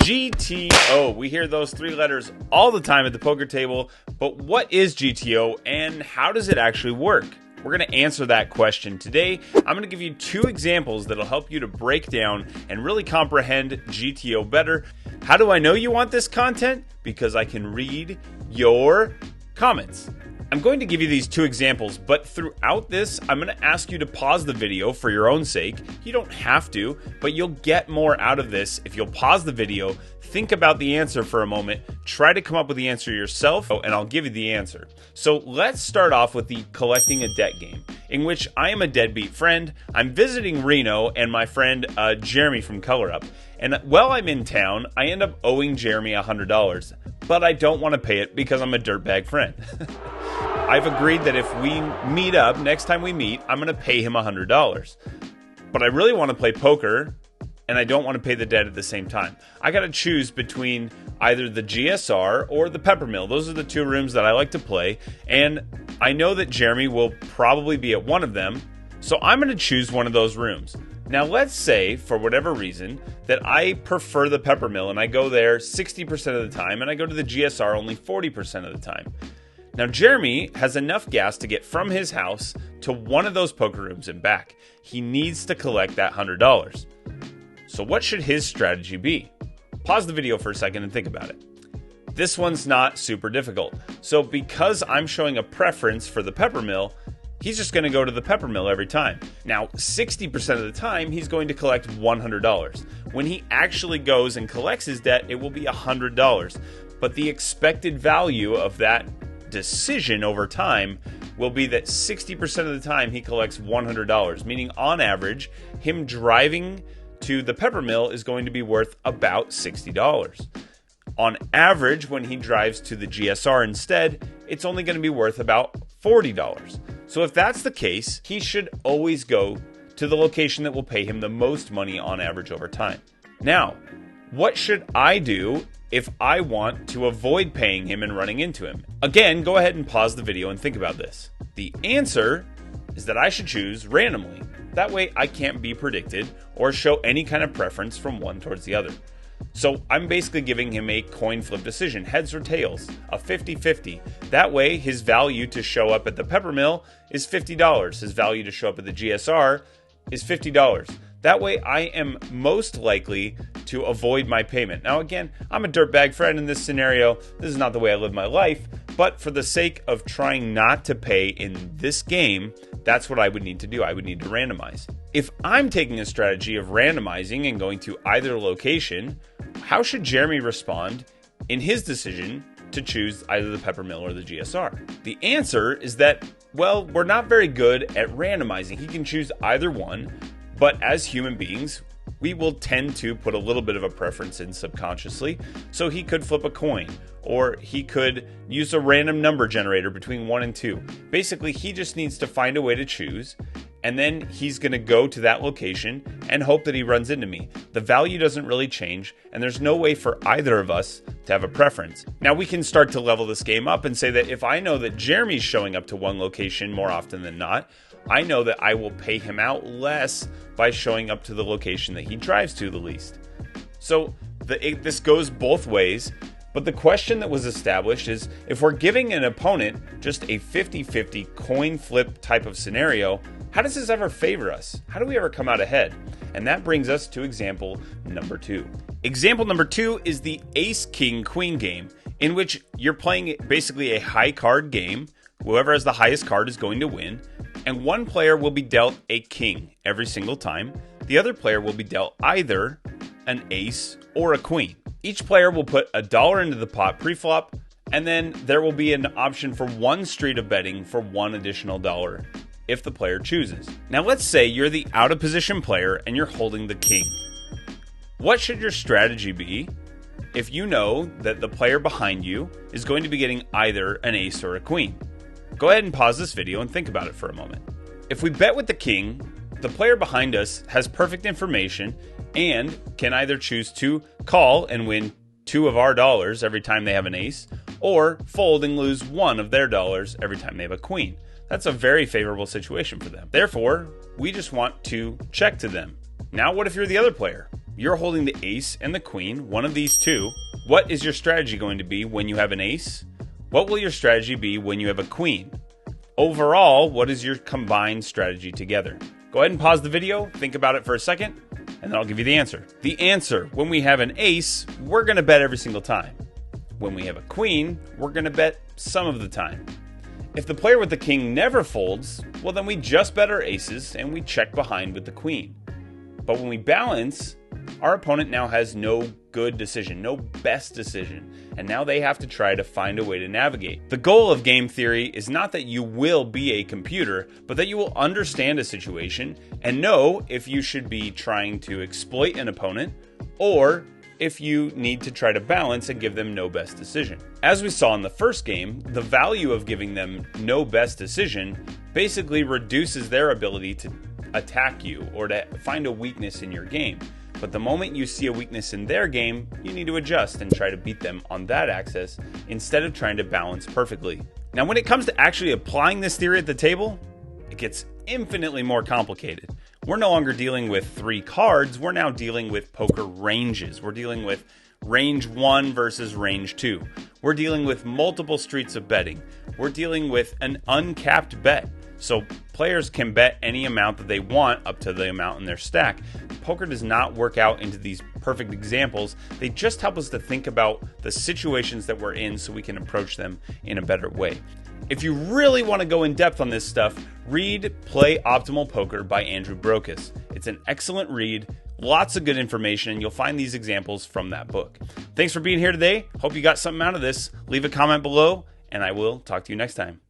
GTO. We hear those three letters all the time at the poker table, but what is GTO and how does it actually work? We're going to answer that question today. I'm going to give you two examples that'll help you to break down and really comprehend GTO better. How do I know you want this content? Because I can read your comments. I'm going to give you these two examples, but throughout this, I'm going to ask you to pause the video for your own sake. You don't have to, but you'll get more out of this if you'll pause the video, think about the answer for a moment, try to come up with the answer yourself, and I'll give you the answer. So let's start off with the collecting a debt game, in which I am a deadbeat friend. I'm visiting Reno and my friend Jeremy from Color Up. And while I'm in town, I end up owing Jeremy $100, but I don't want to pay it because I'm a dirtbag friend. I've agreed that if we meet up, next time we meet, I'm going to pay him $100. But I really want to play poker, and I don't want to pay the debt at the same time. I got to choose between either the GSR or the Peppermill. Those are the two rooms that I like to play, and I know that Jeremy will probably be at one of them, so I'm going to choose one of those rooms. Now, let's say, for whatever reason, that I prefer the Peppermill, and I go there 60% of the time, and I go to the GSR only 40% of the time. Now, Jeremy has enough gas to get from his house to one of those poker rooms and back. He needs to collect that $100. So what should his strategy be? Pause the video for a second and think about it. This one's not super difficult. So because I'm showing a preference for the Peppermill, he's just going to go to the Peppermill every time. Now, 60% of the time, he's going to collect $100. When he actually goes and collects his debt, it will be $100. But the expected value of that decision over time will be that 60% of the time he collects $100, meaning on average, him driving to the Peppermill is going to be worth about $60. On average, when he drives to the GSR instead, it's only going to be worth about $40. So if that's the case, he should always go to the location that will pay him the most money on average over time. Now, what should I do if I want to avoid paying him and running into him? Again, go ahead and pause the video and think about this. The answer is that I should choose randomly. That way I can't be predicted or show any kind of preference from one towards the other. So I'm basically giving him a coin flip decision, heads or tails, a 50-50. That way his value to show up at the Peppermill is $50. His value to show up at the GSR is $50. That way I am most likely to avoid my payment. Now again, I'm a dirtbag friend in this scenario. This is not the way I live my life, but for the sake of trying not to pay in this game, that's what I would need to do. I would need to randomize. If I'm taking a strategy of randomizing and going to either location, how should Jeremy respond in his decision to choose either the Peppermill or the GSR? The answer is that, well, we're not very good at randomizing. He can choose either one, but as human beings, we will tend to put a little bit of a preference in subconsciously. So he could flip a coin, or he could use a random number generator between 1 and 2. Basically, he just needs to find a way to choose, and then he's going to go to that location and hope that he runs into me. The value doesn't really change, and there's no way for either of us to have a preference. Now, we can start to level this game up and say that if I know that Jeremy's showing up to one location more often than not, I know that I will pay him out less by showing up to the location that he drives to the least. So this goes both ways, but the question that was established is, if we're giving an opponent just a 50-50 coin flip type of scenario, how does this ever favor us? How do we ever come out ahead? And that brings us to example number 2. Example number 2 is the Ace King Queen game, in which you're playing basically a high card game. Whoever has the highest card is going to win, and one player will be dealt a king every single time. The other player will be dealt either an ace or a queen. Each player will put $1 into the pot pre-flop, and then there will be an option for one street of betting for $1 additional if the player chooses. Now let's say you're the out of position player and you're holding the king. What should your strategy be if you know that the player behind you is going to be getting either an ace or a queen? Go ahead and pause this video and think about it for a moment. If we bet with the king, the player behind us has perfect information and can either choose to call and win 2 of our dollars every time they have an ace, or fold and lose 1 of their dollars every time they have a queen. That's a very favorable situation for them. Therefore, we just want to check to them. Now, what if you're the other player? you're holding the ace and the queen, one of these two. What is your strategy going to be when you have an ace? What will your strategy be when you have a queen? Overall, what is your combined strategy together? Go ahead and pause the video, think about it for a second, and then I'll give you the answer. The answer, when we have an ace, we're going to bet every single time. When we have a queen, we're going to bet some of the time. If the player with the king never folds, well then we just bet our aces and we check behind with the queen. But when we balance, our opponent now has no good decision, no best decision, and now they have to try to find a way to navigate. The goal of game theory is not that you will be a computer, but that you will understand a situation and know if you should be trying to exploit an opponent or if you need to try to balance and give them no best decision. As we saw in the first game, the value of giving them no best decision basically reduces their ability to attack you or to find a weakness in your game. But the moment you see a weakness in their game, you need to adjust and try to beat them on that axis instead of trying to balance perfectly. Now, when it comes to actually applying this theory at the table, it gets infinitely more complicated. We're no longer dealing with 3 cards, we're now dealing with poker ranges. We're dealing with range 1 versus range 2. We're dealing with multiple streets of betting. We're dealing with an uncapped bet. So players can bet any amount that they want up to the amount in their stack. Poker does not work out into these perfect examples. They just help us to think about the situations that we're in so we can approach them in a better way. If you really want to go in depth on this stuff, read Play Optimal Poker by Andrew Brokus. It's an excellent read, lots of good information, and you'll find these examples from that book. Thanks for being here today. Hope you got something out of this. Leave a comment below, and I will talk to you next time.